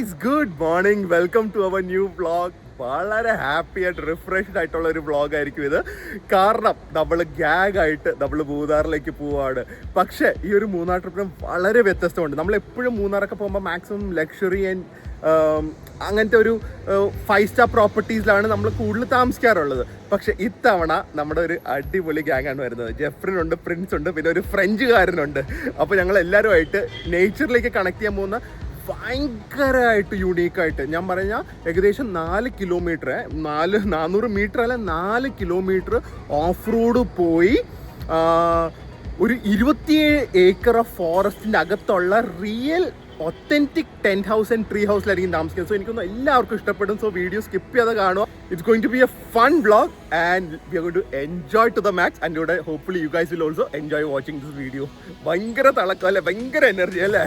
Guys good morning, welcome to our new vlog. വളരെ happy ആയിട്ട് refreshed ആയിട്ടുള്ള ഒരു വ്ളോഗ് ആയിരിക്കും ഇത്. കാരണം നമ്മൾ ഗ്യാങ് ആയിട്ട് നമ്മൾ മൂന്നാറിലേക്ക് പോവാണ്. പക്ഷേ ഈ ഒരു മൂന്നാർ ട്രിപ്പിനും വളരെ വ്യത്യസ്തമുണ്ട്. നമ്മൾ എപ്പോഴും മൂന്നാറൊക്കെ പോകുമ്പോൾ മാക്സിമം ലക്ഷറി ആൻഡ് അങ്ങനത്തെ ഒരു 5 സ്റ്റാർ പ്രോപ്പർട്ടീസിലാണ് നമ്മൾ കൂടുതൽ താമസിക്കാറുള്ളത്. പക്ഷെ ഇത്തവണ നമ്മുടെ ഒരു അടിപൊളി ഗ്യാങ്ങാണ് വരുന്നത്. ജെഫ്രിനുണ്ട്, പ്രിൻസ് ഉണ്ട്, പിന്നെ ഒരു ഫ്രഞ്ചുകാരനുണ്ട്. അപ്പോൾ ഞങ്ങൾ എല്ലാവരുമായിട്ട് നേച്ചറിലേക്ക് കണക്ട് ചെയ്യാൻ പോകുന്ന ഭയങ്കരമായിട്ട് യൂണീക്കായിട്ട്, ഞാൻ പറഞ്ഞാൽ ഏകദേശം 4 കിലോമീറ്റർ 400 മീറ്റർ അല്ല 4 കിലോമീറ്റർ ഓഫ് റോഡ് പോയി ഒരു 27 ഏക്കർ ഓഫ് ഫോറസ്റ്റിൻ്റെ അകത്തുള്ള real authentic tent house and tree ഹൗസിലായിരിക്കും താമസിക്കുന്നത്. സോ എനിക്കൊന്നും എല്ലാവർക്കും ഇഷ്ടപ്പെടും. സോ വീഡിയോ സ്കിപ്പ് ചെയ്യാതെ കാണുക. It's going to be a fun vlog and we are going to enjoy to the max. And ഇവിടെ hopefully you guys will also enjoy watching this video. ഭയങ്കര തിളക്കം അല്ലേ, ഭയങ്കര എനർജി അല്ലേ.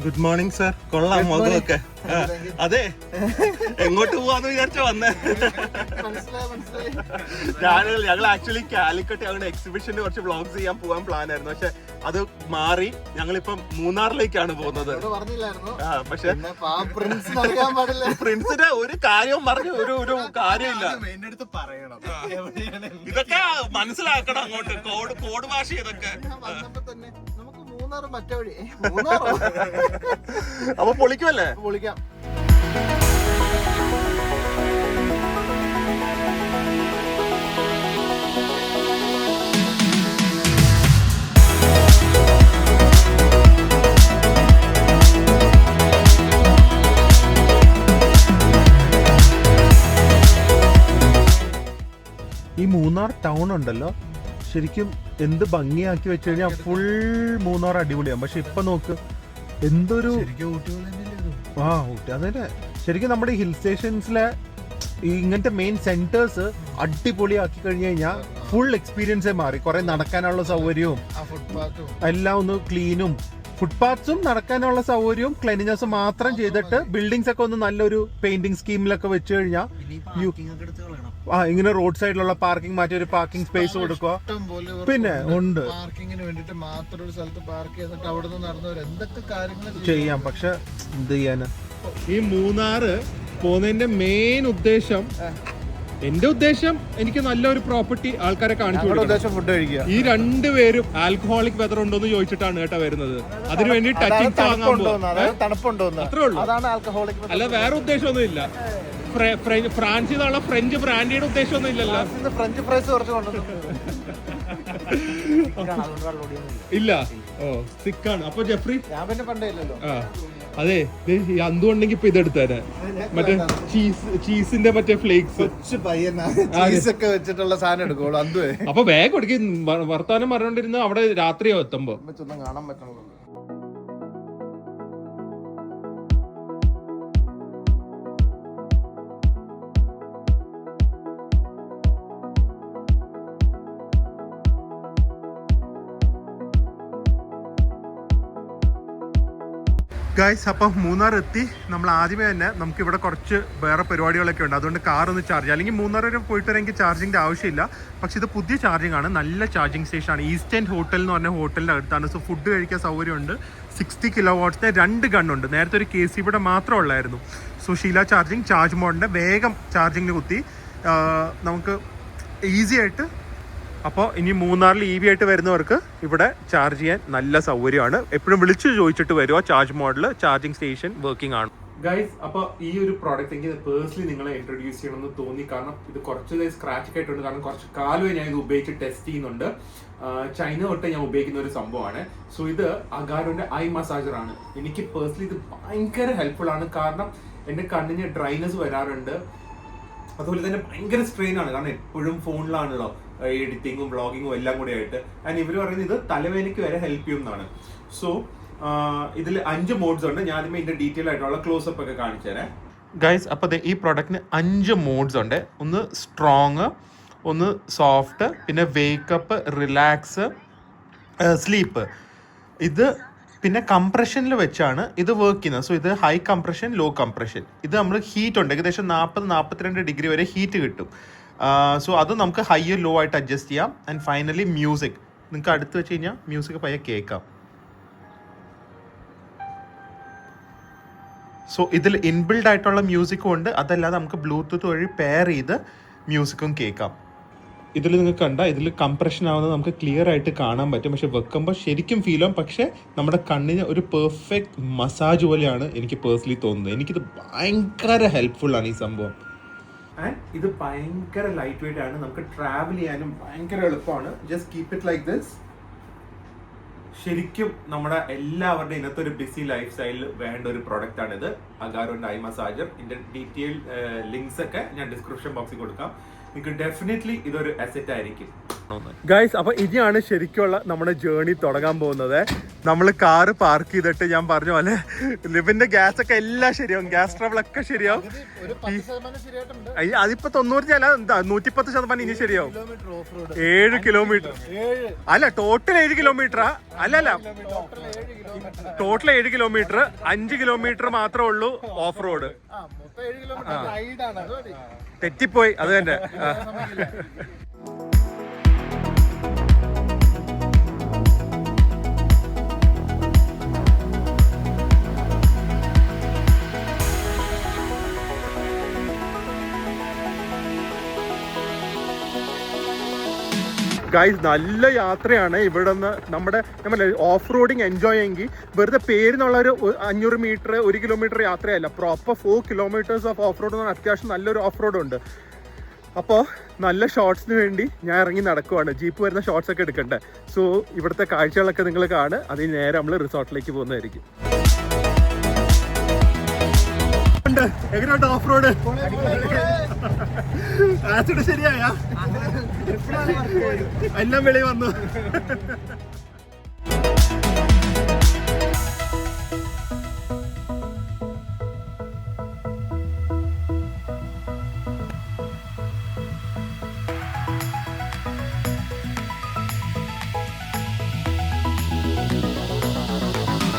Good morning sir. കൊള്ളാം മുഖമൊക്കെ. അതെ, എങ്ങോട്ട് പോവാന്ന് വിചാരിച്ച വന്നേ. ഞങ്ങൾ ആക്ച്വലി കാലിക്കട്ട് ഞങ്ങളുടെ എക്സിബിഷന് കുറച്ച് വ്ളോഗ്സ് ചെയ്യാൻ പോകാൻ പ്ലാൻ ആയിരുന്നു. പക്ഷെ അത് മാറി ഞങ്ങളിപ്പം മൂന്നാറിലേക്കാണ് പോകുന്നത്. പക്ഷെ പ്രിൻസിന്റെ ഒരു കാര്യവും പറഞ്ഞു ഒരു കാര്യമില്ല. ഇതൊക്കെ മനസ്സിലാക്കണം അങ്ങോട്ട്, കോഡ് ഭാഷ ഇതൊക്കെ. അപ്പൊ പൊളിക്കുമല്ലേ? പൊളിക്കാം. ഈ മൂന്നാർ ടൗൺ ഉണ്ടല്ലോ, ശരിക്കും എന്ത് ഭംഗിയാക്കി വെച്ച് കഴിഞ്ഞാൽ ഫുൾ മൂന്നാർ അടിപൊളിയാവും. പക്ഷെ ഇപ്പൊ നോക്ക് എന്തൊരു ഊട്ടി അതന്നെ. ശരിക്കും നമ്മുടെ ഹിൽ സ്റ്റേഷൻസിലെ ഇങ്ങനത്തെ മെയിൻ സെന്റേഴ്സ് അടിപൊളിയാക്കി കഴിഞ്ഞു കഴിഞ്ഞാൽ ഫുൾ എക്സ്പീരിയൻസേ മാറി. കുറെ നടക്കാനുള്ള സൗകര്യവും എല്ലാം ഒന്ന് ക്ലീനും, ഫുട്പാത്സും നടക്കാനുള്ള സൗകര്യവും ക്ലീനിനെസ്സും മാത്രം ചെയ്തിട്ട് ബിൽഡിങ്സ് ഒക്കെ ഒന്ന് നല്ലൊരു പെയിന്റിംഗ് സ്കീമിലൊക്കെ വെച്ച് കഴിഞ്ഞാൽ ഇങ്ങനെ റോഡ് സൈഡിലുള്ള പാർക്കിംഗ് മാറ്റി ഒരു പാർക്കിംഗ് സ്പേസ് കൊടുക്കുക. പിന്നെ ഉണ്ട് പാർക്കിങ്ങിന് വേണ്ടിട്ട് മാത്രം ഒരു സ്ഥലത്ത് പാർക്ക് ചെയ്തിട്ട് അവിടെ നിന്ന് നടന്നവർ എന്തൊക്കെ കാര്യങ്ങൾ ചെയ്യാം. പക്ഷെ എന്ത് ചെയ്യാന്, ഈ മൂന്നാറ് പോകുന്നതിന്റെ മെയിൻ ഉദ്ദേശം, എന്റെ ഉദ്ദേശം എനിക്ക് നല്ലൊരു പ്രോപ്പർട്ടി ആൾക്കാരെ കാണിച്ചു കൊടുക്കണം. ഫുഡ് കഴിക്കുക. ഈ രണ്ടുപേരും ആൽക്കഹോളിക് വെതർ ഉണ്ടോന്ന് ചോദിച്ചിട്ടാണ് കേട്ടോ വരുന്നത്. അതിനു വേണ്ടി ടച്ചിങ് തണുപ്പുണ്ടോ അത്രേ ഉള്ളൂ. അല്ല വേറെ ഉദ്ദേശമൊന്നും ഇല്ല. ഫ്രാൻസിൽ നിന്നുള്ള ഫ്രഞ്ച് ബ്രാൻഡിയുടെ ഉദ്ദേശമൊന്നും ഇല്ലല്ലോ. ഫ്രഞ്ച് ഫ്രൈസ് കുറച്ച് ഇല്ല. ഓ സിക്കാണ്. അപ്പൊ ജെഫ്രി ഞാൻ പിന്നെ പണ്ടേ ഇല്ലല്ലോ. അതെ, എന്തുകൊണ്ടെങ്കിൽ ഇപ്പൊ ഇതെടുത്തേനെ, മറ്റേ ചീസിന്റെ മറ്റേ ഫ്ലേക്സ് ഒക്കെ വെച്ചിട്ടുള്ള സാധനം എടുക്കുള്ളൂ. അന്തുവേ അപ്പൊ വേഗം കൊടുക്കും. വർത്താനം പറഞ്ഞോണ്ടിരുന്ന അവിടെ രാത്രിയോ എത്തുമ്പോ കാണാൻ പറ്റുള്ളൂ. ഗൈസ്, അപ്പം മൂന്നാർ എത്തി. നമ്മൾ ആദ്യമേ തന്നെ നമുക്ക് ഇവിടെ കുറച്ച് വേറെ പരിപാടികളൊക്കെ ഉണ്ട്. അതുകൊണ്ട് കാർ ഒന്ന് ചാർജ് ചെയ്യാം. അല്ലെങ്കിൽ മൂന്നാർ വരെ പോയിട്ട് വരെങ്കിൽ ചാർജിങ്ങിൻ്റെ ആവശ്യമില്ല. പക്ഷെ ഇത് പുതിയ ചാർജിങ് ആണ്, നല്ല ചാർജിങ് സ്റ്റേഷനാണ്. ഈസ്റ്റേൺ ഹോട്ടൽ എന്ന് പറഞ്ഞ ഹോട്ടലിൻ്റെ അടുത്താണ്. സോ ഫുഡ് കഴിക്കാൻ സൗകര്യമുണ്ട്. 60 കിലോവാട്ട്സിൻ്റെ 2 ഗണ്ണുണ്ട്. നേരത്തെ ഒരു KC ഇവിടെ മാത്രം ഉള്ളായിരുന്നു. സോ ഷീല ചാർജ് മോഡിൻ്റെ വേഗം ചാർജിങ്ങിന് കുത്തി നമുക്ക് ഈസി ആയിട്ട്. അപ്പോൾ ഇനി മൂന്നാറിൽ EV ആയിട്ട് വരുന്നവർക്ക് ഇവിടെ ചാർജ് ചെയ്യാൻ നല്ല സൗകര്യമാണ്. എപ്പോഴും വിളിച്ച് ചോദിച്ചിട്ട് വരുമോ ചാർജ് മോഡിൽ ചാർജിങ് സ്റ്റേഷൻ വർക്കിംഗ് ആണ്. ഗൈസ്, അപ്പോൾ ഈ ഒരു പ്രോഡക്റ്റ് എനിക്ക് പേഴ്സണലി നിങ്ങളെ ഇൻട്രൊഡ്യൂസ് ചെയ്യണമെന്ന് തോന്നി. കാരണം ഇത് കുറച്ച് സ്ക്രാച്ച് ആയിട്ടുണ്ട്. കാരണം കുറച്ച് കാലമായി ഞാൻ ഇത് ഉപയോഗിച്ച് ടെസ്റ്റ് ചെയ്യുന്നുണ്ട്. ചൈന തൊട്ട് ഞാൻ ഉപയോഗിക്കുന്ന ഒരു സംഭവമാണ്. സോ ഇത് അഗാരോന്റെ ഐ മസാജർ ആണ്. എനിക്ക് പേഴ്സണലി ഇത് ഭയങ്കര ഹെൽപ്ഫുൾ ആണ്. കാരണം എൻ്റെ കണ്ണിന് ഡ്രൈനെസ് വരാറുണ്ട്. അതുപോലെ തന്നെ ഭയങ്കര സ്ട്രെയിൻ ആണ്. കാരണം എപ്പോഴും ഫോണിലാണല്ലോ എഡിറ്റിങ്ങും വ്ളോഗിങ്ങും എല്ലാം കൂടി ആയിട്ട്. ആൻഡ് ഇവർ പറയുന്നത് ഇത് തലവേദനയ്ക്ക് വരെ ഹെൽപ്പ് ചെയ്യുന്നതാണ്. സോ ഇതിൽ 5 മോഡ്സ് ഉണ്ട്. ഞാൻ ആദ്യമേ ഇതിന്റെ ഡീറ്റെയിൽ ആയിട്ടുള്ള ക്ലോസപ്പ് ഒക്കെ കാണിച്ചു തരാം. ഗൈസ്, അപ്പോൾ ഈ പ്രോഡക്റ്റിന് 5 മോഡ്സ് ഉണ്ട്. ഒന്ന് സ്ട്രോങ്, ഒന്ന് സോഫ്റ്റ്, പിന്നെ വേക്കപ്പ്, റിലാക്സ്, സ്ലീപ്പ്. ഇത് പിന്നെ കംപ്രഷനിൽ വെച്ചാണ് ഇത് വർക്ക് ചെയ്യുന്നത്. സോ ഇത് ഹൈ കംപ്രഷൻ, ലോ കംപ്രഷൻ. ഇത് നമ്മൾ ഹീറ്റ് ഉണ്ട്, ഏകദേശം 40-42 ഡിഗ്രി വരെ ഹീറ്റ് കിട്ടും. സോ അത് നമുക്ക് ഹൈ ലോ ആയിട്ട് അഡ്ജസ്റ്റ് ചെയ്യാം. ആൻഡ് ഫൈനലി മ്യൂസിക് നിങ്ങൾക്ക് അടുത്ത് വെച്ച് കഴിഞ്ഞാൽ മ്യൂസിക് പയ്യെ കേൾക്കാം. സോ ഇതിൽ ഇൻബിൽഡ് ആയിട്ടുള്ള മ്യൂസിക്കും ഉണ്ട്, അതല്ലാതെ നമുക്ക് ബ്ലൂടൂത്ത് വഴി പെയർ ചെയ്ത് മ്യൂസിക്കും കേൾക്കാം. ഇതിൽ നിങ്ങൾക്ക് കണ്ട ഇതിൽ കംപ്രഷൻ ആവുന്നത് നമുക്ക് ക്ലിയർ ആയിട്ട് കാണാൻ പറ്റും, പക്ഷെ വെക്കുമ്പോൾ ശരിക്കും ഫീൽ ആവും. പക്ഷേ നമ്മുടെ കണ്ണിന് ഒരു പെർഫെക്റ്റ് മസാജ് പോലെയാണ് എനിക്ക് പേഴ്സണലി തോന്നുന്നത്. എനിക്കിത് ഭയങ്കര ഹെൽപ്ഫുൾ ആണ് ഈ സംഭവം. ആൻഡ് ഇത് ഭയങ്കര ലൈറ്റ് വെയിറ്റ് ആണ്, നമുക്ക് ട്രാവൽ ചെയ്യാനും ഭയങ്കര എളുപ്പമാണ്. Just keep it like this. ശരിക്കും നമ്മുടെ എല്ലാവരുടെയും ഇന്നത്തെ ഒരു ബിസി ലൈഫ് സ്റ്റൈലിൽ വേണ്ട ഒരു പ്രൊഡക്റ്റ് ആണിത്, അഗാരോന്റെ ഐ മസാജർ. ഇതിന്റെ ഡീറ്റെയിൽ ലിങ്ക്സ് ഒക്കെ ഞാൻ ഡിസ്ക്രിപ്ഷൻ ബോക്സിൽ കൊടുക്കാം. നിങ്ങൾക്ക് ഡെഫിനറ്റ്ലി ഇതൊരു അസറ്റ് ആയിരിക്കും. ഗൈസ്, അപ്പൊ ഇനിയാണ് ശരിക്കുള്ള നമ്മുടെ ജേർണി തുടങ്ങാൻ പോകുന്നത്. നമ്മൾ കാറ് പാർക്ക് ചെയ്തിട്ട് ഞാൻ പറഞ്ഞ പോലെ ലിവിന്റെ ഗ്യാസ് ഒക്കെ എല്ലാം ശരിയാവും, ഗ്യാസ് ട്രബിൾ ഒക്കെ ശരിയാവും. അതിപ്പോ 90 അല്ല 110% ഇനി ശരിയാവും. 7 കിലോമീറ്റർ അല്ല, ടോട്ടൽ 7 കിലോമീറ്ററാ? അല്ലല്ല, ടോട്ടൽ 7 കിലോമീറ്റർ. 5 കിലോമീറ്റർ മാത്രമേ ഉള്ളൂ ഓഫ് റോഡ്. തെറ്റിപ്പോയി, അത് തന്നെ. ഗൈസ്, നല്ല യാത്രയാണ് ഇവിടെ നിന്ന്. നമ്മുടെ ഓഫ് റോഡിങ് എൻജോയ് ചെയ്യുമെങ്കിൽ വെറുതെ പേരിനുള്ളൊരു 500 മീറ്റർ 1 കിലോമീറ്റർ യാത്രയല്ല, proper 4 kilometers of off road എന്ന് പറഞ്ഞാൽ അത്യാവശ്യം നല്ലൊരു ഓഫ് റോഡ് ഉണ്ട്. അപ്പോൾ നല്ല ഷോർട്സിന് വേണ്ടി ഞാൻ ഇറങ്ങി നടക്കുവാണ്. ജീപ്പ് വരുന്ന ഷോർട്സ് ഒക്കെ എടുക്കണ്ടേ. സോ ഇവിടുത്തെ കാഴ്ചകളൊക്കെ നിങ്ങൾ കാണുക, അതിന് നേരെ നമ്മൾ റിസോർട്ടിലേക്ക് പോകുന്നതായിരിക്കും. എങ്ങനെയുണ്ട് ഓഫ് റോഡ്? ആസിഡ് ശരിയായ എല്ലാം വെളി വന്നു.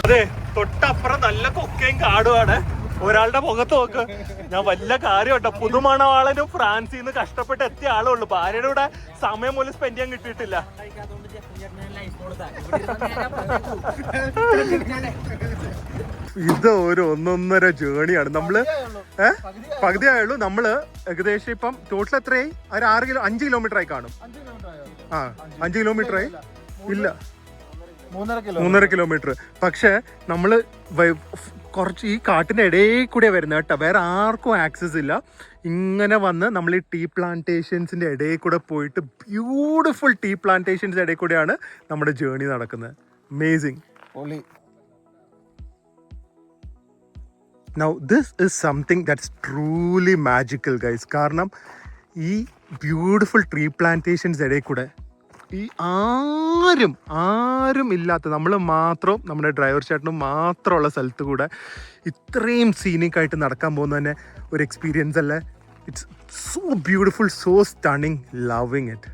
അതെ, തൊട്ടപ്പുറം നല്ല കൊക്കയും കാടുമാണ്. ഒരാളുടെ മുഖത്ത് നോക്ക്. ഞാൻ വല്ല കാര്യമുണ്ടോ, പുതുമണവാളനും ഫ്രാൻസിൽ നിന്ന് കഷ്ടപ്പെട്ട് എത്തിയ ആളുള്ളൂ. ഭാര്യയുടെ കൂടെ സമയം പോലും സ്പെൻഡ് ചെയ്യാൻ കിട്ടിയിട്ടില്ല. ഇത് ഒരു 1.5 ജേണിയാണ്. നമ്മള് പകുതിയായുള്ളൂ. നമ്മള് ഏകദേശം ഇപ്പം ടോട്ടൽ എത്രയായി? ഒരു 5 കിലോമീറ്റർ ആയി കാണും. 5 കിലോമീറ്റർ ആയി. ഇല്ല, 3.5 കിലോമീറ്റർ. പക്ഷെ നമ്മള് കുറച്ച് ഈ കാട്ടിന്റെ ഇടയിൽ കൂടെ വരുന്നത് കേട്ടോ. വേറെ ആർക്കും ആക്സസ് ഇല്ല. ഇങ്ങനെ വന്ന് നമ്മൾ ഈ ടീ പ്ലാന്റേഷൻസിന്റെ ഇടയിൽ കൂടെ പോയിട്ട് ബ്യൂട്ടിഫുൾ ടീ പ്ലാന്റേഷൻസിന്റെ ഇടയിൽ കൂടെയാണ് നമ്മുടെ ജേർണി നടക്കുന്നത്. Amazing. Now this is something that's truly magical guys. കാരണം ഈ ബ്യൂട്ടിഫുൾ ട്രീ പ്ലാന്റേഷൻസ് ഇടയിൽ കൂടെ ഈ ആരും ഇല്ലാത്ത, നമ്മൾ മാത്രം, നമ്മുടെ ഡ്രൈവർ ചേട്ടനും മാത്രമുള്ള സ്ഥലത്ത് കൂടെ ഇത്രയും സീനിക് ആയിട്ട് നടക്കാൻ പോകുന്ന തന്നെ ഒരു എക്സ്പീരിയൻസ് അല്ലേ. It's so beautiful, so stunning, loving it.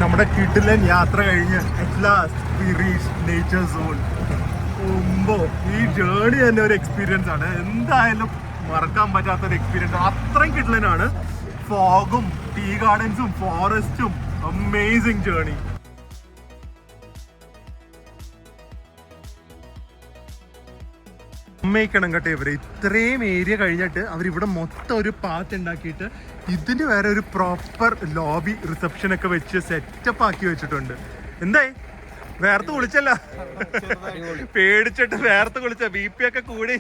നമ്മുടെ കിടിലൻ യാത്ര കഴിഞ്ഞ് at last we reached nature zone. ഈ ജേർണി തന്നെ ഒരു എക്സ്പീരിയൻസ് ആണ്. എന്തായാലും മറക്കാൻ പറ്റാത്തൊരു എക്സ്പീരിയൻസ്. അത്രയും കിടിലനാണ്. ഫോഗും ടീ ഗാർഡൻസും ഫോറസ്റ്റും. Amazing journey. സമ്മതിക്കണം കേട്ടോ ഇവര്. ഇത്രയും ഏരിയ കഴിഞ്ഞിട്ട് അവരിവിടെ മൊത്തം ഒരു പാത്ത് ഉണ്ടാക്കിയിട്ട് ഇതിന് വേറെ ഒരു പ്രോപ്പർ ലോബി റിസപ്ഷൻ ഒക്കെ വെച്ച് സെറ്റപ്പ് ആക്കി വെച്ചിട്ടുണ്ട്. എന്തായി വേർത്ത് കുളിച്ചല്ല? പേടിച്ചിട്ട് വേർത്ത് കുളിച്ച BP ഒക്കെ കൂടി.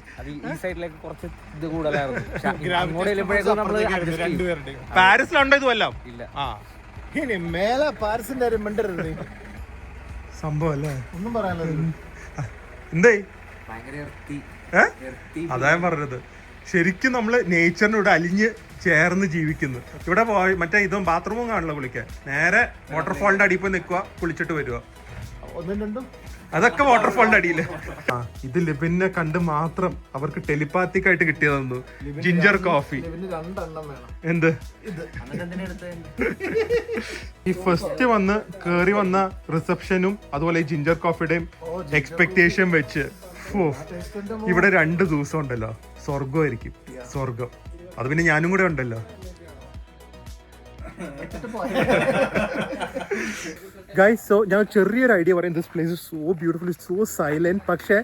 പാരീസിലുണ്ടോ ഇതുവല്ലോ? മേലെ പാരീസിന്റെ സംഭവം അല്ലേ? ഒന്നും പറയാനല്ലോ. എന്തായി? അതാ ഞാൻ പറഞ്ഞത്. ശരിക്കും നമ്മള് നേച്ചറിന് ഇവിടെ അലിഞ്ഞ് ചേർന്ന് ജീവിക്കുന്നു. ഇവിടെ മറ്റേ ഇതും ബാത്റൂമും കാണില്ല കുളിക്കാൻ. നേരെ വാട്ടർഫാളിന്റെ അടിയിൽ പോയി നിൽക്കുക, കുളിച്ചിട്ട് വരിക. അതൊക്കെ വാട്ടർഫാളിന്റെ അടിയില്. ഇത് ലിബിനെ കണ്ട് മാത്രം അവർക്ക് ടെലിപാത്തിക് ആയിട്ട് കിട്ടിയതെന്നു. Ginger coffee. എന്ത് ഈ ഫസ്റ്റ് വന്ന് കേറി വന്ന റിസപ്ഷനും അതുപോലെ ഈ ജിഞ്ചർ കോഫിയുടെയും എക്സ്പെക്ടേഷൻ വെച്ച് ഇവിടെ 2 ദിവസം ഉണ്ടല്ലോ, സ്വർഗമായിരിക്കും. സ്വർഗം. അത് പിന്നെ ഞാനും കൂടെ ഉണ്ടല്ലോ. ഗൈസ്, സോ ഞാൻ ചെറിയൊരു ഐഡിയ പറയും. This place is so beautiful, so silent. പക്ഷേ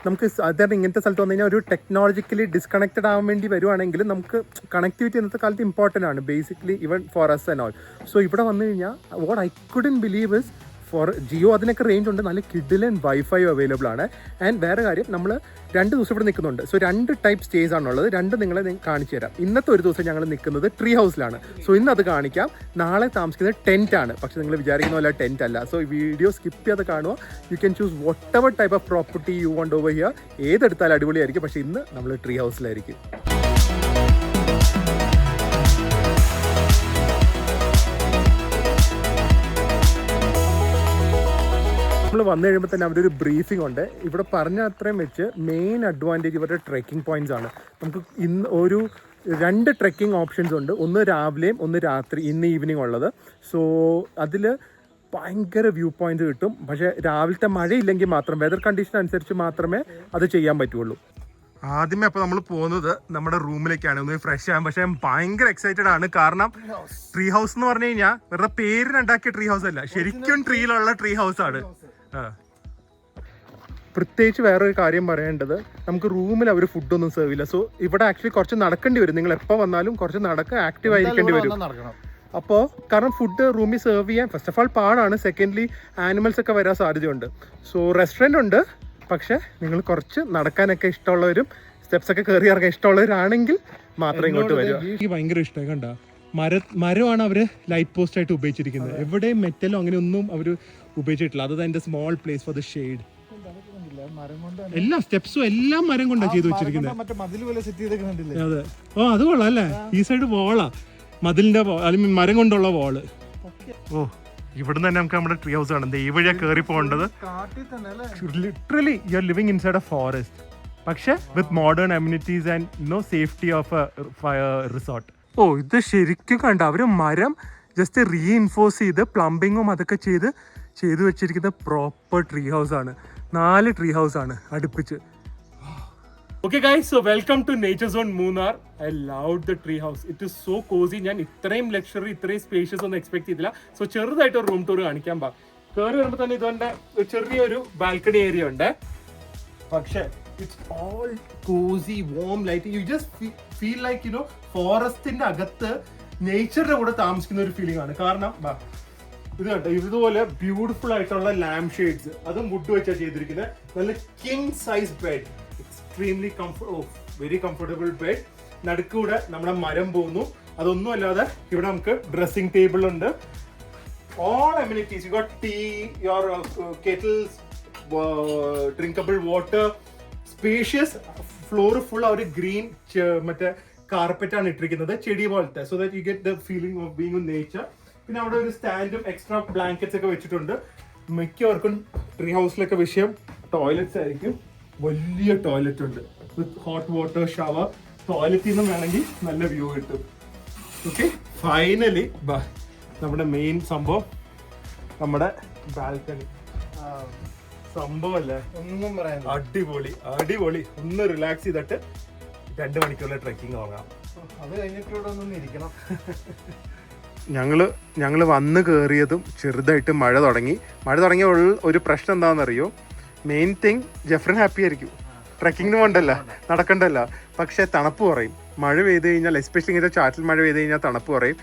നമുക്ക് സാധാരണ ഇങ്ങനത്തെ സ്ഥലത്ത് വന്നു കഴിഞ്ഞാൽ ഒരു ടെക്നോളജിക്കലി ഡിസ്കണക്റ്റഡ് ആവാൻ വേണ്ടി വരുവാണെങ്കിൽ നമുക്ക് കണക്ടിവിറ്റി ഇന്നത്തെ കാലത്ത് ഇമ്പോർട്ടൻ്റ് ആണ്, basically even for us and all. So ഇവിടെ വന്നു കഴിഞ്ഞാൽ what I couldn't believe is for Jio അതിനൊക്കെ റേഞ്ച് ഉണ്ട്, നല്ല കിഡിലൻ വൈഫൈ അവൈലബിൾ ആണ്. ആൻഡ് വേറെ കാര്യം, നമ്മൾ 2 ദിവസം ഇവിടെ നിൽക്കുന്നുണ്ട്. സോ 2 ടൈപ്പ് സ്റ്റേസ് ആണുള്ളത്. 2 നിങ്ങളെ കാണിച്ചു തരാം. ഇന്നത്തെ ഒരു ദിവസം ഞങ്ങൾ നിൽക്കുന്നത് ട്രീ ഹൗസിലാണ്. സോ ഇന്ന് അത് കാണിക്കാം. നാളെ താമസിക്കുന്നത് ടെൻറ്റ് ആണ്. പക്ഷേ നിങ്ങൾ വിചാരിക്കുന്ന പോലെ ടെൻറ്റ് അല്ല. സോ ഈ വീഡിയോ സ്കിപ്പ് ചെയ്യാതെ കാണുക. You can choose whatever type of property you want over here. ഏതെടുത്താലും അടിപൊളിയായിരിക്കും. പക്ഷേ ഇന്ന് നമ്മൾ ട്രീ ഹൗസിലായിരിക്കും. നമ്മൾ വന്നു കഴിയുമ്പോൾ തന്നെ അവരൊരു ബ്രീഫിംഗ് ഉണ്ട്. ഇവിടെ പറഞ്ഞ അത്രയും വെച്ച് മെയിൻ അഡ്വാൻറ്റേജ് ഇവരുടെ ട്രെക്കിംഗ് പോയിന്റ്സ് ആണ്. നമുക്ക് ഇന്ന് 2 ട്രെക്കിംഗ് ഓപ്ഷൻസ് ഉണ്ട്. ഒന്ന് രാവിലെയും ഒന്ന് രാത്രി, ഇന്ന് ഈവനിങ് ഉള്ളത്. സോ അതിൽ ഭയങ്കര വ്യൂ പോയിന്റ് കിട്ടും. പക്ഷേ രാവിലത്തെ മഴയില്ലെങ്കിൽ മാത്രം, വെതർ കണ്ടീഷൻ അനുസരിച്ച് മാത്രമേ അത് ചെയ്യാൻ പറ്റുള്ളൂ. ആദ്യമേ അപ്പോൾ നമ്മൾ പോകുന്നത് നമ്മുടെ റൂമിലേക്കാണ്, ഒന്ന് ഫ്രഷ് ആകാൻ. പക്ഷേ ഭയങ്കര എക്സൈറ്റഡ് ആണ്. കാരണം ട്രീ ഹൗസ് എന്ന് പറഞ്ഞു കഴിഞ്ഞാൽ വെറുതെ പേരിനുണ്ടാക്കിയ ട്രീ ഹൗസ് അല്ല, ശരിക്കും ട്രീയിലുള്ള ട്രീ ഹൗസ് ആണ്. പ്രത്യേകിച്ച് വേറൊരു കാര്യം പറയേണ്ടത്, നമുക്ക് റൂമിൽ അവർ ഫുഡൊന്നും സെർവ് ചെയ്യില്ല. സോ ഇവിടെ ആക്ച്വലി കുറച്ച് നടക്കേണ്ടി വരും. നിങ്ങൾ എപ്പോൾ വന്നാലും കുറച്ച് ആക്റ്റീവ് ആയിരിക്കേണ്ടി വരും. അപ്പോൾ കാരണം ഫുഡ് റൂമിൽ സെർവ് ചെയ്യാൻ ഫസ്റ്റ് ഓഫ് ആൾ പാടാണ്. സെക്കൻഡ്ലി ആനിമൽസ് ഒക്കെ വരാൻ സാധ്യതയുണ്ട്. സോ റെസ്റ്റോറൻറ്റ് ഉണ്ട്, പക്ഷേ നിങ്ങൾ കുറച്ച് നടക്കാനൊക്കെ ഇഷ്ടമുള്ളവരും സ്റ്റെപ്സ് ഒക്കെ കയറി ഇറങ്ങാൻ ഇഷ്ടമുള്ളവരാണെങ്കിൽ മാത്രമേ ഇങ്ങോട്ട് വരിക. എനിക്ക് ഭയങ്കര ഇഷ്ടമായി. കണ്ട മരമാണ് അവർ ലൈറ്റ് പോസ്റ്റ് ആയിട്ട് ഉപയോഗിച്ചിരിക്കുന്നത്. എവിടെയും മെറ്റലോ അങ്ങനെ ഒന്നും അവർ ഉപയോഗിച്ചിട്ടില്ല. അത് അതിന്റെ small place for the shade. എല്ലാ സ്റ്റെപ്സും എല്ലാം മരം കൊണ്ടാണ് ചെയ്തു വെച്ചിരിക്കുന്നത്. അതെ, ഓ അത് കൊള്ളാം അല്ലേ. ഈ സൈഡ് വാളാ, മതിലിന്റെ അല്ലെങ്കിൽ മരം കൊണ്ടുള്ള വാള്. ഓ ഇവിടുന്ന് തന്നെ നമുക്ക് നമ്മുടെ ട്രീ ഹൗസ് കാണുന്നത്. ഈ വഴിയാ കയറി പോകേണ്ടത്. Literally you are living inside a forest, പക്ഷെ with modern amenities and safety of a resort. ഓ ഇത് ശരിക്കും കണ്ട അവര് മരം ജസ്റ്റ് റീഇൻഫോഴ്സ് ചെയ്ത് പ്ലംബിങ്ങും അതൊക്കെ ചെയ്തു വെച്ചിരിക്കുന്ന പ്രോപ്പർ ട്രീ ഹൗസ് ആണ്. 4 ട്രീ ഹൗസ് ആണ് അടുപ്പിച്ച്. Okay guys, so welcome to Nature Zone Munnar. I loved the tree house. It is so cozy. ഞാൻ ഇത്രയും ലക്ഷറി, ഇത്രയും സ്പേഷ്യസ് ഒന്നും എക്സ്പെക്ട് ചെയ്തില്ല. സോ ചെറുതായിട്ട് ഒരു റൂം ടൂർ കാണിക്കാൻ പാ. കയറി വരുമ്പോൾ തന്നെ ഇതുകൊണ്ട് ചെറിയൊരു ബാൽക്കണി ഏരിയ ഉണ്ട്. പക്ഷേ it's all cozy, warm light. You just feel like you know ഫോറസ്റ്റിന്റെ അകത്ത് നേച്ചറിന്റെ കൂടെ താമസിക്കുന്ന ഒരു ഫീലിംഗ് ആണ്. കാരണം ഇത് കണ്ടോ, ഇതുപോലെ ബ്യൂട്ടിഫുൾ ആയിട്ടുള്ള ലാംപ് ഷെയ്ഡ്സ്, അതും വുഡ് വെച്ചാണ് ചെയ്തിരിക്കുന്നത്. നല്ല king size bed, extremely very comfortable bed. നടുക്കൂടെ നമ്മുടെ മരം പോകുന്നു. അതൊന്നും അല്ലാതെ ഇവിടെ നമുക്ക് ഡ്രസ്സിംഗ് ടേബിൾ ഉണ്ട്. All amenities, you got tea, your kettles, drinkable water, spacious. Floor full അവർ ഗ്രീൻ മറ്റേ കാർപ്പറ്റ് ആണ് ഇട്ടിരിക്കുന്നത്, ചെടി പോലത്തെ. So that you get the feeling of being in nature. പിന്നെ അവിടെ ഒരു സ്റ്റാൻഡും എക്സ്ട്രാ ബ്ലാങ്കറ്റ്സ് ഒക്കെ വെച്ചിട്ടുണ്ട്. മിക്കവർക്കും ട്രീ ഹൗസിലൊക്കെ വിഷയം ടോയ്ലറ്റ്സ് ആയിരിക്കും. വലിയ ടോയ്ലറ്റ് ഉണ്ട് വിത്ത് ഹോട്ട് വാട്ടർ ഷവർ. ടോയ്ലറ്റിൽ നിന്നും വേണമെങ്കിൽ നല്ല വ്യൂ കിട്ടും. ഓക്കെ, ഫൈനലി നമ്മുടെ മെയിൻ സംഭവം, നമ്മുടെ ബാൽക്കണി. സംഭവല്ലേ, ഒന്നും പറയാൻ അടിപൊളി അടിപൊളി. ഒന്ന് റിലാക്സ് ചെയ്തിട്ട് 2 മണിക്കൂറിലെ ട്രെക്കിംഗ് തുടങ്ങാം. അത് കഴിഞ്ഞിട്ട് ഇവിടെ ഒന്നും ഇരിക്കണം. ഞങ്ങൾ വന്ന് കയറിയതും ചെറുതായിട്ട് മഴ തുടങ്ങിയ ഒരു പ്രശ്നം എന്താണെന്നറിയോ? മെയിൻ തിങ്, ജെഫ്രൻ ഹാപ്പി ആയിരിക്കും, ട്രെക്കിങ്ങിന് പോകണ്ടല്ല, നടക്കണ്ടല്ല. പക്ഷേ തണുപ്പ് കുറയും. മഴ പെയ്ത് കഴിഞ്ഞാൽ, എസ്പെഷ്യലി ഇങ്ങനത്തെ ചാറ്റിൽ മഴ പെയ്ത് കഴിഞ്ഞാൽ തണുപ്പ് കുറയും.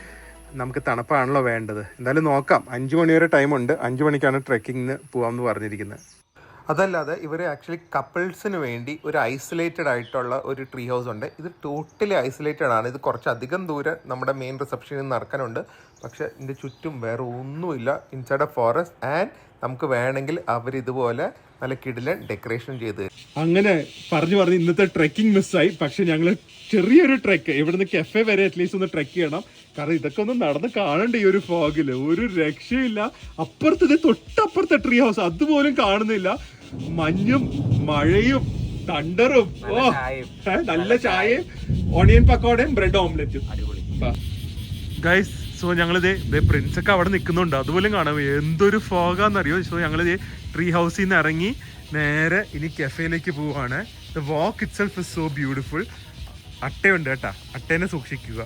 നമുക്ക് തണുപ്പാണല്ലോ വേണ്ടത്. എന്തായാലും നോക്കാം. 5 മണി വരെ ടൈമുണ്ട്. 5 മണിക്കാണ് ട്രെക്കിങ്ങിന് പോകാമെന്ന് പറഞ്ഞിരിക്കുന്നത്. അതല്ലാതെ ഇവർ ആക്ച്വലി കപ്പിൾസിന് വേണ്ടി ഒരു ഐസൊലേറ്റഡ് ആയിട്ടുള്ള ഒരു ട്രീ ഹൗസ് ഉണ്ട്. ഇത് ടോട്ടലി ഐസൊലേറ്റഡ് ആണ്. ഇത് കുറച്ചധികം ദൂരം നമ്മുടെ മെയിൻ റിസപ്ഷനിൽ നിന്ന് നടക്കാനുണ്ട്. പക്ഷേ ഇതിൻ്റെ ചുറ്റും വേറെ ഒന്നുമില്ല, ഇൻസൈഡ് എ ഫോറസ്റ്റ്. ആൻഡ് നമുക്ക് വേണമെങ്കിൽ അവരിതുപോലെ നല്ല കിടിലൻ ഡെക്കറേഷൻ ചെയ്ത്. അങ്ങനെ പറഞ്ഞു ഇന്നത്തെ ട്രെക്കിംഗ് മിസ്സായി. പക്ഷെ ഞങ്ങൾ ചെറിയൊരു ട്രെക്ക്, ഇവിടുന്ന് കെഫെ വരെ അറ്റ്ലീസ്റ്റ് ഒന്ന് ട്രെക്ക് ചെയ്യണം. കാരണം ഇതൊക്കെ ഒന്ന് നടന്ന് കാണണ്ട. ഈ ഒരു ഫോഗില് ഒരു രക്ഷയില്ല. അപ്പുറത്ത്, തൊട്ടപ്പുറത്തെ ട്രീ ഹൗസ് അതുപോലും കാണുന്നില്ല. മഞ്ഞും മഴയും തണ്ടറും, നല്ല ചായയും ഓണിയൻ പക്കോടയും ബ്രെഡ് ഓംലെറ്റും. ഗൈസ്, സോ ഞങ്ങളിത് പ്രിൻസ് ഒക്കെ അവിടെ നിൽക്കുന്നുണ്ട്, അതുപോലും കാണാം. എന്തൊരു ഫോഗാന്നറിയോ. സോ ഞങ്ങളിത് ട്രീ ഹൗസിൽ നിന്ന് ഇറങ്ങി നേരെ ഇനി കെഫേയിലേക്ക് പോവാണ്. The walk itself is so beautiful. അട്ടയുണ്ട് കേട്ടാ, അട്ടേനെ സൂക്ഷിക്കുക.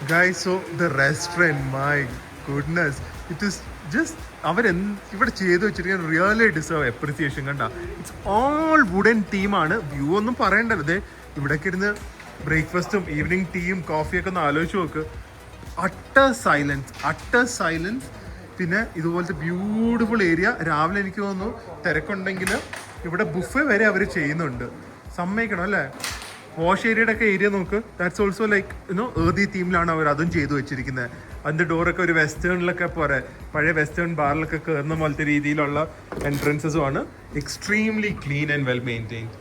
Guys, so the restaurant, my goodness, it is just ഇവിടെ ചെയ്ത് വെച്ചിരിക്കുന്ന റിയലി ഡിസേർവ് അപ്രിസിയേഷൻ. കണ്ട, ഇറ്റ്സ് ഓൾ വുഡൻ തീമാണ്. വ്യൂ ഒന്നും പറയണ്ടത്. ഇവിടേക്ക് ഇരുന്ന് ബ്രേക്ക്ഫാസ്റ്റും ഈവനിങ് ടീയും കോഫിയൊക്കെ ഒന്ന് ആലോചിച്ച് നോക്ക്. Utter silence. പിന്നെ ഇതുപോലത്തെ ബ്യൂട്ടിഫുൾ ഏരിയ. രാവിലെ എനിക്ക് തോന്നുന്നു തിരക്കുണ്ടെങ്കിൽ ഇവിടെ ബുഫേ വരെ അവർ ചെയ്യുന്നുണ്ട്. സമ്മതിക്കണം അല്ലേ? വാഷ് ഏരിയയുടെ ഒക്കെ ഏരിയ നോക്ക്. ദാറ്റ്സ് ഓൾസോ ലൈക്ക് ഏർതി തീമിലാണ് അവർ അതും ചെയ്തു വെച്ചിരിക്കുന്നത്. അതിൻ്റെ ഡോറൊക്കെ ഒരു വെസ്റ്റേണിലൊക്കെ പോരെ, പഴയ വെസ്റ്റേൺ ബാറിലൊക്കെ കയറുന്ന പോലത്തെ രീതിയിലുള്ള എൻട്രൻസസും ആണ്. Extremely clean and well maintained.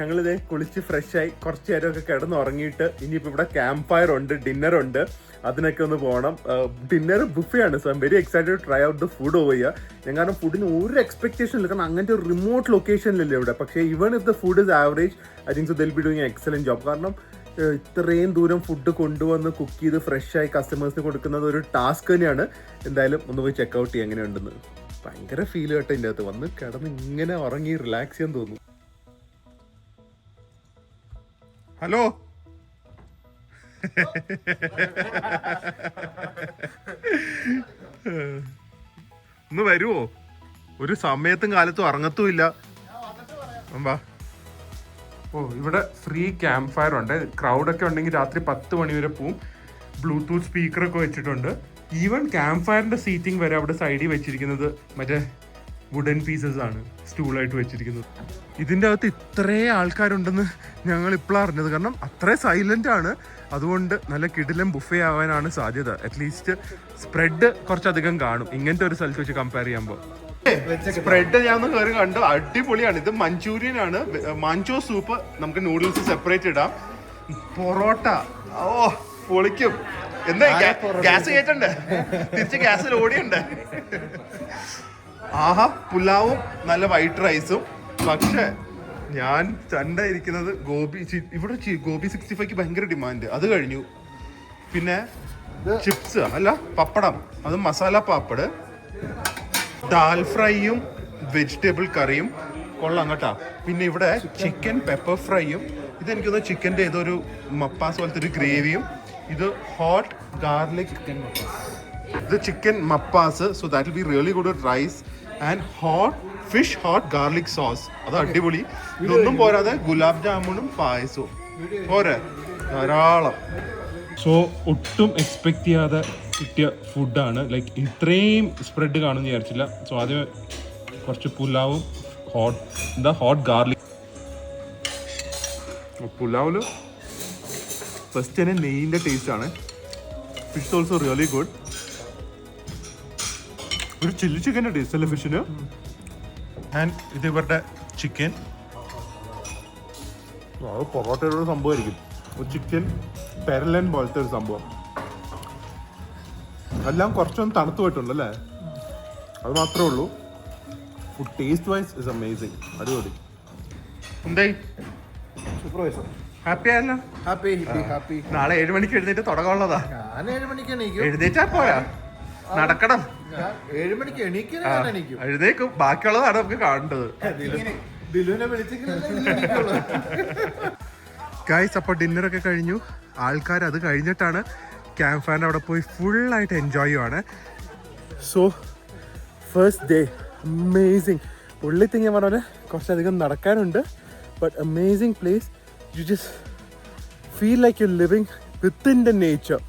ഞങ്ങളിതേ കുളിച്ച് ഫ്രഷായി കുറച്ച് നേരമൊക്കെ കിടന്നുറങ്ങിയിട്ട് ഇനിയിപ്പോൾ ഇവിടെ ക്യാമ്പ് ഫയർ ഉണ്ട്, ഡിന്നറുണ്ട്, അതിനൊക്കെ ഒന്ന് പോകണം. ഡിന്നർ ബുഫേ ആണ്. So I am very excited to try out the food over here. ഞാൻ കാരണം ഫുഡിന് ഒരു എക്സ്പെക്ടേഷൻ ഇല്ല, കാരണം അങ്ങനത്തെ ഒരു റിമോട്ട് ലൊക്കേഷനിലല്ലേ ഇവിടെ. പക്ഷേ even if the food is average, I think so they'll be doing excellent job. കാരണം ഇത്രയും ദൂരം ഫുഡ് കൊണ്ടുവന്ന് കുക്ക് ചെയ്ത് ഫ്രഷായി കസ്റ്റമേഴ്സിന് കൊടുക്കുന്നത് ഒരു ടാസ്ക് തന്നെയാണ്. എന്തായാലും ഒന്ന് പോയി ചെക്കൗട്ട് ചെയ്യാം എങ്ങനെയുണ്ടെന്ന്. ഭയങ്കര ഫീൽ കേട്ടോ ഇതിൻ്റെ അകത്ത്. വന്ന് കിടന്ന് ഇങ്ങനെ ഉറങ്ങി റിലാക്സ് ചെയ്യാൻ തോന്നുന്നു. ഹലോ, ഒന്ന് വരുവോ? ഒരു സമയത്തും കാലത്തും ഇറങ്ങത്തും ഇല്ല. ഓ, ഇവിടെ ഫ്രീ ക്യാമ്പ് ഫയർ ഉണ്ട്. ക്രൗഡൊക്കെ ഉണ്ടെങ്കിൽ രാത്രി 10 മണി വരെ പോവും. ബ്ലൂടൂത്ത് സ്പീക്കറൊക്കെ വെച്ചിട്ടുണ്ട്. ഈവൻ ക്യാമ്പ് ഫയറിന്റെ സീറ്റിംഗ് വരെ അവിടെ സൈഡിൽ വെച്ചിരിക്കുന്നത് മറ്റേ വുഡൻ പീസസ് ആണ് സ്റ്റൂളായിട്ട് വെച്ചിരിക്കുന്നത്. ഇതിൻ്റെ അകത്ത് ഇത്രയും ആൾക്കാരുണ്ടെന്ന് ഞങ്ങൾ ഇപ്പോഴാണ് അറിഞ്ഞത്. കാരണം അത്രയും സൈലന്റ് ആണ്. അതുകൊണ്ട് നല്ല കിടിലം ബുഫേ ആവാനാണ് സാധ്യത. അറ്റ്ലീസ്റ്റ് സ്പ്രെഡ് കുറച്ചധികം കാണും ഇങ്ങനത്തെ ഒരു സ്ഥലത്ത് വെച്ച് കമ്പയർ ചെയ്യുമ്പോൾ. സ്പ്രെഡ് ഞാൻ ഒന്ന് കയറി കണ്ടു, അടിപൊളിയാണ്. ഇത് മഞ്ചൂരിയൻ ആണ്. മാഞ്ചോ സൂപ്പ്, നമുക്ക് നൂഡിൽസ് സെപ്പറേറ്റ് ഇടാം. പൊറോട്ട, ഓ പൊളിക്കും. എന്താ ഗ്യാസ് കയറ്റണ്ടേ? തിരിച്ച് ഗ്യാസിൽ ഓടിയുണ്ട്. ആഹാ, പുലാവും നല്ല വൈറ്റ് റൈസും. പക്ഷേ ഞാൻ ചണ്ടായിരിക്കുന്നത് ഗോബി. ഇവിടെ ഗോബി 65ക്ക് ഭയങ്കര ഡിമാൻഡ്. അത് കഴിഞ്ഞു. പിന്നെ ചിപ്സ് അല്ല പപ്പടം, അത് മസാല പാപ്പട്, ദാൽ ഫ്രൈയും വെജിറ്റബിൾ കറിയും കൊള്ളാം കേട്ടാ. പിന്നെ ഇവിടെ ചിക്കൻ പെപ്പർ ഫ്രൈയും, ഇതെനിക്ക് തോന്നുന്നു ചിക്കൻ്റെ ഏതൊരു മപ്പാസ് പോലത്തെ ഒരു ഗ്രേവിയും. ഇത് ഹോട്ട് ഗാർലിക്, ഇത് chicken mappas. So that will be really good with rice and fish hot garlic sauce. അത് അടിപൊളി. ഇതൊന്നും പോരാതെ ഗുലാബ് ജാമുനും പായസവും പോരെ, ധാരാളം. സോ ഒട്ടും എക്സ്പെക്ട് ചെയ്യാതെ കിട്ടിയ ഫുഡാണ്. ലൈക്ക് ഇത്രയും സ്പ്രെഡ് കാണുമെന്ന് വിചാരിച്ചില്ല. സോ ആദ്യം കുറച്ച് പുലാവും ഹോട്ട് ഗാർലിക്. പുലാവിൽ ഫസ്റ്റ് തന്നെ നെയ്യിൻ്റെ ടേസ്റ്റ് ആണ്. Fish also really good. ഒരു ചില്ലി ചിക്കൻ്റെ ടേസ്റ്റ് അല്ലേ ഫിഷിന്. ആൻഡ് ഇത് ഇവരുടെ ചിക്കൻ. അത് പൊറോട്ടയുടെ ഒരു സംഭവമായിരിക്കും. ഒരു ചിക്കൻ പെരലൻ പോലത്തെ ഒരു സംഭവം. എല്ലാം കുറച്ചൊന്ന് തണുത്ത് പോയിട്ടുണ്ടല്ലേ, അത് മാത്രമേ ഉള്ളൂ. Food taste vice is amazing. അടിപൊളി. എന്തായി, ഹാപ്പി ആയല്ലോ? ഹാപ്പി. നാളെ 7 മണിക്ക് എഴുന്നേറ്റ് തുടങ്ങാനുള്ളതാ. ഞാൻ 7 മണിക്ക് എണീക്കും. എഴുന്നേറ്റാ പോരാ, നടക്കണം. 7 മണിക്ക് എണീക്കും. എഴുന്നേക്കും. ബാക്കിയുള്ളതാണ് നമുക്ക് കാണേണ്ടത്. ഗൈസ്, അപ്പോൾ ഡിന്നറൊക്കെ കഴിഞ്ഞു. ആൾക്കാർ അത് കഴിഞ്ഞിട്ടാണ് ക്യാമ്പ് ഫയറിൻ്റെ അവിടെ പോയി ഫുള്ളായിട്ട് എൻജോയ് ചെയ്യുവാണ്. So first day amazing. ഉള്ളിൽ തിങ്ങി പറഞ്ഞ കുറച്ചധികം നടക്കാനുണ്ട്. But amazing place. U just feel like you living within the nature.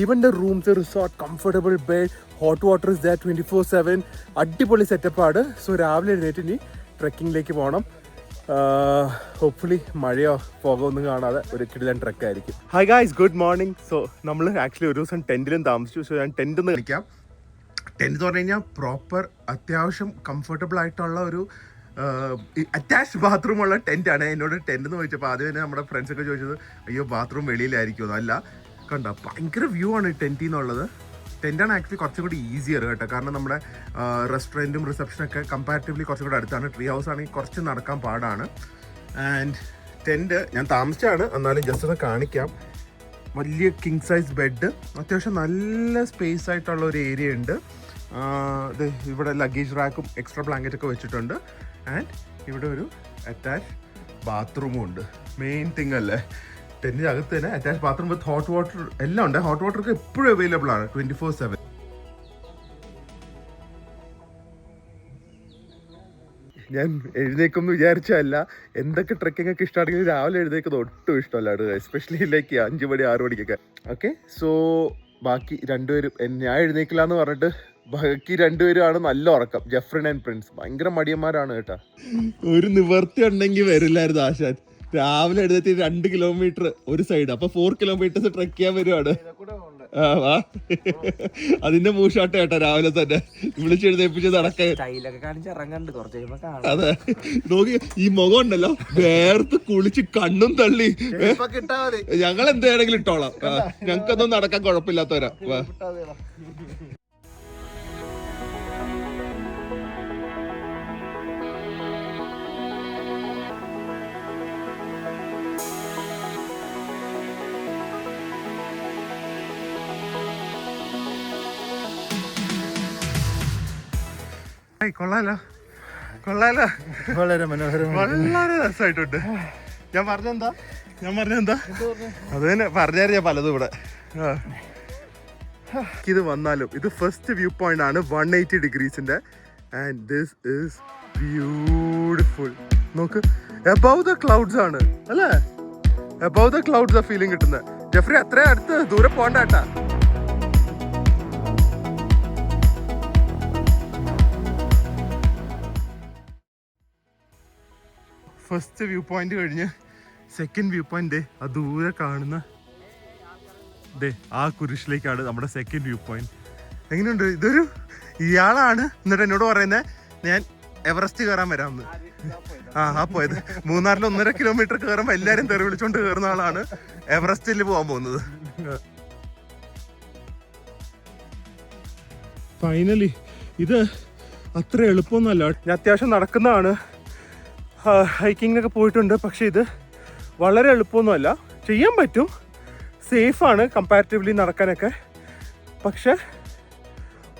Even the rooms, resort, comfortable bed, hot water is that 24/7. അടിപൊളി സെറ്റപ്പാണ്. സോ രാവിലെ എഴുന്നേറ്റ് ഇനി ട്രെക്കിങ്ങിലേക്ക് പോകണം. ഹോപ്പ്ഫുള്ളി മഴയോ പോകോ ഒന്നും കാണാതെ ഒരു കിടിലൻ ട്രെക്കായിരിക്കും. Hi guys, good morning. So നമ്മൾ ആക്ച്വലി ഒരു ദിവസം ടെൻറ്റിലും താമസിച്ചു. സോ ഞാൻ ടെൻറ്റ് ഒന്ന് കളിക്കാം. ടെൻറ്റ് എന്ന് പറഞ്ഞു കഴിഞ്ഞാൽ പ്രോപ്പർ അത്യാവശ്യം കംഫർട്ടബിൾ ആയിട്ടുള്ള ഒരു അറ്റാച്ച്ഡ് ബാത്റൂമുള്ള ടെൻറ്റാണ്. എന്നോട് ടെൻറ്റ് എന്ന് ചോദിച്ചപ്പോൾ ആദ്യം തന്നെ നമ്മുടെ ഫ്രണ്ട്സൊക്കെ ചോദിച്ചത് അയ്യോ ബാത്റൂം വെളിയിലായിരിക്കുമോ. അല്ല, കണ്ടോ ഭയങ്കര വ്യൂ ആണ് ടെൻറ്റിൽ നിന്നുള്ളത്. ടെൻറ്റാണ് ആക്ച്വലി കുറച്ചും കൂടി ഈസിയർ കേട്ടോ. കാരണം നമ്മുടെ റെസ്റ്റോറൻറ്റും റിസപ്ഷനൊക്കെ കമ്പാരിറ്റീവ്ലി കുറച്ചും കൂടി അടുത്താണ്. ട്രീ ഹൗസ് ആണെങ്കിൽ കുറച്ച് നടക്കാൻ പാടാണ്. ആൻഡ് ടെൻറ്റ് ഞാൻ താമസിച്ചാണ്, എന്നാലും ജസ്റ്റ് ഒന്ന് കാണിക്കാം. വലിയ കിങ് സൈസ് ബെഡ്, അത്യാവശ്യം നല്ല സ്പേസ് ആയിട്ടുള്ള ഒരു ഏരിയ ഉണ്ട്. ഇവിടെ ലഗേജ് റാക്കും എക്സ്ട്രാ ബ്ലാങ്കറ്റ് ഒക്കെ വെച്ചിട്ടുണ്ട്. ആൻഡ് ഇവിടെ ഒരു അറ്റാച്ച് ബാത്റൂമും ഉണ്ട്. മെയിൻ തിങ് അല്ലേ, ടെന്റിന് അകത്ത് തന്നെ അറ്റാച്ച് ബാത്റൂം വിത്ത് ഹോട്ട് വാട്ടർ എല്ലാം ഉണ്ട്. ഹോട്ട് വാട്ടർ ഒക്കെ എപ്പോഴും അവൈലബിൾ ആണ് 24/7. ഞാൻ എഴുന്നേക്കൊന്നും വിചാരിച്ചല്ല. എന്തൊക്കെ ട്രെക്കിംഗ് ഒക്കെ ഇഷ്ടമാണെങ്കിൽ രാവിലെ എഴുന്നേക്കുന്നത് ഒട്ടും ഇഷ്ടമല്ലാണ്ട്, എസ്പെഷ്യലി ലൈക്ക് 5 മണി 6 മണിക്കൊക്കെ. ഓക്കെ, സോ ബാക്കി രണ്ടുപേരും ഞാൻ എഴുന്നേക്കില്ല എന്ന് പറഞ്ഞിട്ട് ബാക്കി രണ്ടുപേരും ആണ് നല്ല ഉറക്കം. ജെഫ്രിൻ ആൻഡ് പ്രിൻസ് ഭയങ്കര മടിയന്മാരാണ് കേട്ടാ. ഒരു നിവർത്തി ഉണ്ടെങ്കിൽ വരില്ലായിരുന്നു ആശാൻ. രാവിലെ എഴുന്നേറ്റ് 2 കിലോമീറ്റർ ഒരു സൈഡ്, അപ്പൊ 4 കിലോമീറ്റേഴ്സ് ട്രെക്ക് ചെയ്യാൻ വരുവാണ്. അതിന്റെ മൂഷാട്ട കേട്ടാ രാവിലെ തന്നെ വിളിച്ചെഴുന്നേപ്പിച്ച് നടക്കാൻ. അതെ, നോക്കി ഈ മുഖം ഉണ്ടല്ലോ, വേർത്ത് കുളിച്ച് കണ്ണും തള്ളി. ഞങ്ങൾ എന്താണെങ്കിലും ഇട്ടോളാം, ഞങ്ങൾക്കൊന്നും നടക്കാൻ കുഴപ്പമില്ലാത്തവരാ. കൊള്ളാലോ, കൊള്ളാലോ, വളരെ മനോഹരം, വളരെ രസമായിട്ടുണ്ട്. ഞാൻ പറഞ്ഞെന്താ അത് തന്നെ പറഞ്ഞായിരുന്നു ഞാൻ പലതും ഇവിടെ. ഇത് വന്നാലും ഇത് ഫസ്റ്റ് വ്യൂ പോയിന്റ് ആണ് 180 ഡിഗ്രീസിന്റെ. And this is beautiful. നോക്ക്, എബവ് ദ ക്ലൗഡ്സ് ആണ് അല്ലേ, എബവ് ദ ക്ലൗഡ്സ് ആ ഫീലിംഗ് കിട്ടുന്നത്. ജെഫ്രി അത്രയും അടുത്ത് ദൂരെ പോണ്ടാട്ടാ. ഫസ്റ്റ് വ്യൂ പോയിന്റ് കഴിഞ്ഞ് സെക്കൻഡ് വ്യൂ പോയിന്റ് ആ ദൂരെ കാണുന്ന ആ കുരിശിലേക്കാണ് നമ്മുടെ സെക്കൻഡ് വ്യൂ പോയിന്റ്. എങ്ങനെയുണ്ട്? ഇതൊരു ഇയാളാണ് എന്നിട്ട് എന്നോട് പറയുന്നത് ഞാൻ എവറസ്റ്റ് കയറാൻ വരാമെന്ന്. ആ പോയത് മൂന്നാറിൽ 1.5 കിലോമീറ്റർ കയറുമ്പോൾ എല്ലാരും തെറി വിളിച്ചോണ്ട് കയറുന്ന ആളാണ് എവറസ്റ്റിൽ പോകാൻ പോകുന്നത്. ഫൈനലി ഇത് അത്ര എളുപ്പമൊന്നുമല്ല. ഞാൻ അത്യാവശ്യം നടക്കുന്നതാണ്, ഹൈക്കിങ്ങിനൊക്കെ പോയിട്ടുണ്ട്. പക്ഷേ ഇത് വളരെ എളുപ്പമൊന്നുമല്ല, ചെയ്യാൻ പറ്റും, സേഫാണ് കമ്പാരിറ്റീവ്ലി നടക്കാനൊക്കെ. പക്ഷെ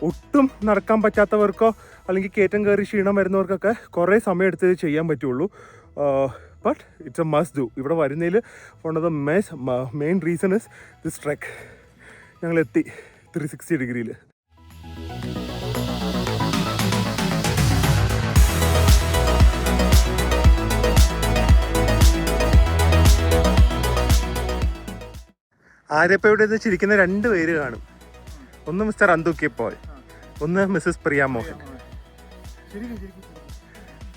ഒട്ടും നടക്കാൻ പറ്റാത്തവർക്കോ അല്ലെങ്കിൽ കയറ്റം കയറി ക്ഷീണം വരുന്നവർക്കൊക്കെ കുറേ സമയം എടുത്ത് ചെയ്യാൻ പറ്റുള്ളൂ. But it's A must do. ഇവിടെ വരുന്നതിൽ one of the main reason is this trek. ഞങ്ങൾ എത്തി 360 ഡിഗ്രിയിൽ. ആര്യപ്പ ഇവിടെ ചിരിക്കുന്ന 2 പേര് കാണും. ഒന്ന് മിസ്റ്റർ അന്തുക്കി പോൾ, ഒന്ന് മിസ്സസ് പ്രിയ മോഹൻ.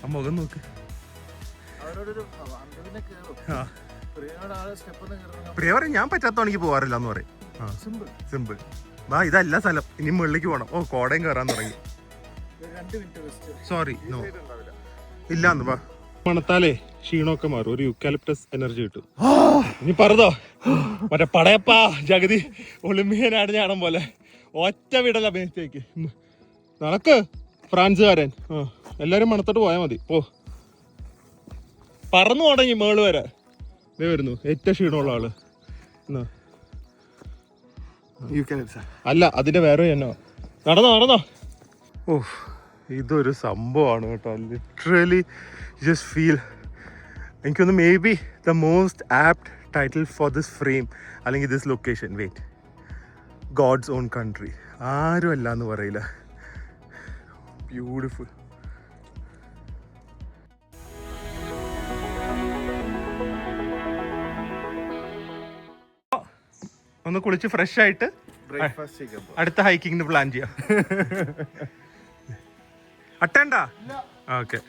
ആ മുഖം നോക്ക്. പ്രിയ പറയും ഞാൻ പറ്റാത്തവണെങ്കിൽ പോവാറില്ല എന്ന് പറയും. സിമ്പിൾ. വാ, ഇതല്ല സ്ഥലം, ഇനി മുകളിലേക്ക് പോകണം. ഓ, കോടയും കയറാൻ തുടങ്ങി. സോറി, നോ ഇല്ലാന്ന്. വാ, മണത്താലേ ക്ഷീണമൊക്കെ മാറും, ഒരു യൂക്കാലിപ്റ്റസ് എനർജി കിട്ടും. ഇനി പറഞ്ഞോ, മറ്റേ പടയപ്പാ ജഗതി ഒളിമ്പിയനാണ് ഞാണം പോലെ ഒറ്റ വിടല മേത്തേക്ക് നടക്ക് ഫ്രാൻസുകാരൻ. എല്ലാരും മണത്തോട്ട് പോയാൽ മതി. പോ, പറന്നു തുടങ്ങി മേള് വരെ. ഇതേ വരുന്നു ഏറ്റവും ക്ഷീണമുള്ള ആള്. അല്ല, അതിന്റെ വേറെ എന്നോ. നടന്നോ. ഓ, ഇതൊരു സംഭവമാണ് കേട്ടോ. Literally just feel. എനിക്കൊന്ന് maybe the most apt title for this frame അല്ലെങ്കിൽ this location, wait, God's own country. ആരും അല്ല എന്ന് പറയില്ല. ബ്യൂട്ടിഫുൾ. ഒന്ന് കുളിച്ച് ഫ്രഷ് ആയിട്ട് അടുത്ത ഹൈക്കിങ്ങിന് പ്ലാൻ ചെയ്യാം. അട്ടേണ്ട. ഓക്കെ,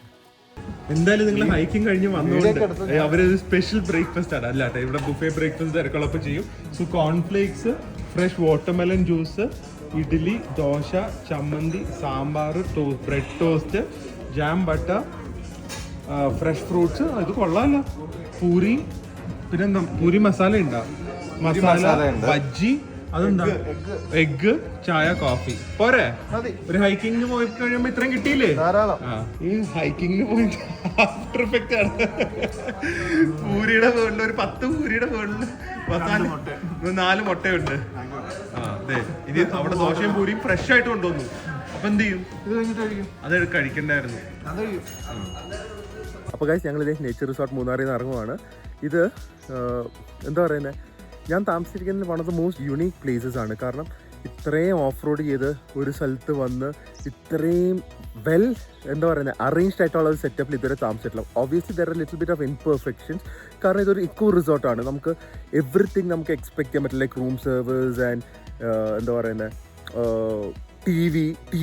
എന്തായാലും നിങ്ങൾ ഹൈക്കിംഗ് കഴിഞ്ഞ് വന്നുകൊണ്ട് അവരൊരു സ്പെഷ്യൽ ബ്രേക്ക്ഫാസ്റ്റ് ആണ് അല്ലാട്ടെ. ഇവിടെ ബുഫേ ബ്രേക്ക്ഫാസ്റ്റ് തിരക്കുള്ളപ്പോൾ ചെയ്യും. So cornflakes, fresh watermelon juice, idli, dosa, ചമ്മന്തി, sambar, bread toast, jam butter, fresh fruits. ഇത് കൊള്ളാമല്ലോ. പൂരി, പിന്നെന്താ പൂരി മസാല ഉണ്ടാ, മസാല ബജ്ജി, അതെന്താ എഗ്, ചായ, കോഫി. പോരെ? ഒരു ഹൈക്കിങ്ങിന് പോയി കഴിയുമ്പോ ഇത്രയും കിട്ടിയില്ലേ? ഈ ഹൈക്കിങ്ങിന് പോയി ആഫ്റ്റർ എഫക്റ്റ് ആണ്. പൂരിയുടെ മുകളിൽ ഒരു 10 പൂരിയുടെ മുകളിൽ 4 മുട്ടയുണ്ട്. അതെ, ഇനി അവിടെ ദോശയും പൂരിയും ഫ്രഷ് ആയിട്ട് കൊണ്ടുവന്നു. അപ്പൊ അപ്പൊ എന്ത് ചെയ്യും? ഇത് കഴിഞ്ഞിട്ട് കഴിക്കും. അത് കഴിക്കണ്ടായിരുന്നു. അത് കഴിക്കും. അപ്പോൾ ഗൈസ് ഞങ്ങൾ ഇതേ നേച്ചർ റിസോർട്ട് മൂന്നാറിൽ നിന്ന് ഇറങ്ങുവാണ്. ഇത് എന്താ പറയുന്നത്, ഞാൻ താമസിച്ചിരിക്കുന്നത് one of the most unique places ആണ്. കാരണം ഇത്രയും ഓഫ് റോഡ് ചെയ്ത് ഒരു സ്ഥലത്ത് വന്ന് ഇത്രയും എന്താ പറയുന്നത് അറേഞ്ച്ഡ് ആയിട്ടുള്ള ഒരു സെറ്റപ്പിൽ ഇതുവരെ താമസിച്ചിട്ടില്ല. Obviously there are little bit of imperfections. കാരണം ഇതൊരു ഇക്കോ റിസോർട്ടാണ്. നമുക്ക് എവറിത്തിങ് നമുക്ക് എക്സ്പെക്ട് ചെയ്യാൻ പറ്റില്ല. ലൈക്ക് റൂം സർവീസ് ആൻഡ് എന്താ പറയുന്നത് ടി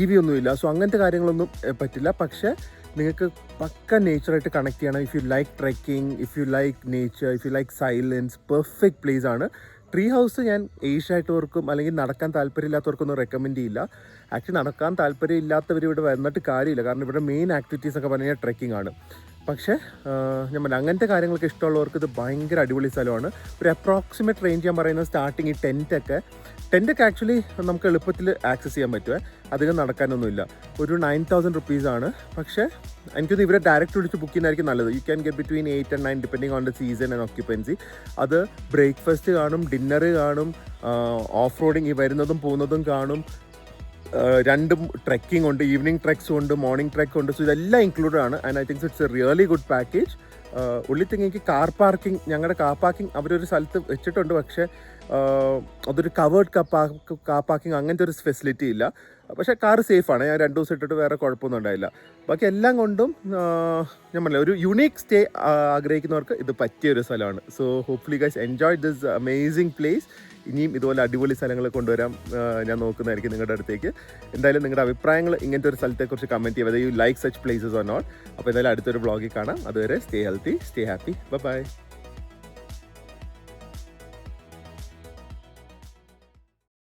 വി ഒന്നുമില്ല. സോ അങ്ങനത്തെ കാര്യങ്ങളൊന്നും പറ്റില്ല. പക്ഷേ നിങ്ങൾക്ക് പക്ക നേച്ചറായിട്ട് കണക്ട് ചെയ്യണം. If you like trekking, if you like nature, if you like silence, perfect place ആണ്. ട്രീ ഹൗസ് ഞാൻ ഏജ് ആയിട്ടവർക്കും അല്ലെങ്കിൽ നടക്കാൻ താല്പര്യമില്ലാത്തവർക്കൊന്നും റെക്കമെൻഡ് ചെയ്യില്ല. ആക്ച്വലി നടക്കാൻ താല്പര്യമില്ലാത്തവർ ഇവിടെ വന്നിട്ട് കാര്യമില്ല. കാരണം ഇവിടെ മെയിൻ ആക്ടിവിറ്റീസ് ഒക്കെ പറഞ്ഞു കഴിഞ്ഞാൽ ട്രെക്കിംഗ് ആണ്. പക്ഷേ ഞാൻ പറഞ്ഞ അങ്ങനത്തെ കാര്യങ്ങളൊക്കെ ഇഷ്ടമുള്ളവർക്ക് ഇത് ഭയങ്കര അടിപൊളി സ്ഥലമാണ്. ഒരു അപ്രോക്സിമേറ്റ് റേഞ്ച് ഞാൻ പറയുന്നത് സ്റ്റാർട്ടിങ് ഈ ടെൻറ്റൊക്കെ ആക്ച്വലി നമുക്ക് എളുപ്പത്തിൽ ആക്സസ് ചെയ്യാൻ പറ്റുമേ. അധികം നടക്കാനൊന്നുമില്ല. ഒരു 9,000 റുപ്പീസാണ്. പക്ഷേ എനിക്കൊന്ന് ഇവരെ ഡയറക്റ്റ് വിളിച്ച് ബുക്ക് ചെയ്യുന്നതായിരിക്കും നല്ലത്. You can get between 8 and 9 depending on the season and occupancy. അത് ബ്രേക്ക്ഫാസ്റ്റ് കാണും, ഡിന്നർ കാണും, ഓഫ് റോഡിങ് ഈ വരുന്നതും പോകുന്നതും കാണും. രണ്ടും ട്രെക്കിംഗ് ഉണ്ട്, ഈവനിങ് ട്രെക്സ് ഉണ്ട്, മോർണിംഗ് ട്രെക്ക് ഉണ്ട്. സോ ഇതെല്ലാം ഇൻക്ലൂഡഡ് ആണ്. And I thinks it's A really good package. ഉള്ളി തിങ് എനിക്ക് കാർ പാർക്കിംഗ്, ഞങ്ങളുടെ കാർ പാർക്കിംഗ് അവരൊരു സ്ഥലത്ത് വെച്ചിട്ടുണ്ട്. പക്ഷേ അതൊരു കവേർഡ് കാർ പാർക്കിംഗ് അങ്ങനത്തെ ഒരു ഫെസിലിറ്റി ഇല്ല. പക്ഷേ കാർ സേഫാണ്. ഞാൻ 2 ദിവസം ഇട്ടിട്ട് വേറെ കുഴപ്പമൊന്നും ഉണ്ടായില്ല. ബാക്കി എല്ലാം കൊണ്ടും ഞാൻ പറഞ്ഞില്ല, ഒരു യുണീക്ക് സ്റ്റേ ആഗ്രഹിക്കുന്നവർക്ക് ഇത് പറ്റിയൊരു സ്ഥലമാണ്. So hopefully guys enjoy this amazing place. ഇനിയും ഇതുപോലെ അടിപൊളി സ്ഥലങ്ങൾ കൊണ്ടുവരാൻ ഞാൻ നോക്കുന്നതായിരിക്കും നിങ്ങളുടെ അടുത്തേക്ക്. എന്തായാലും നിങ്ങളുടെ അഭിപ്രായങ്ങൾ ഇങ്ങനത്തെ ഒരു സ്ഥലത്തെക്കുറിച്ച് കമൻറ്റ് ചെയ്യുക. Whether you like such places or not. അപ്പോൾ എന്തായാലും അടുത്തൊരു വ്ളോഗിൽ കാണാം. അതുവരെ stay healthy, stay happy, by.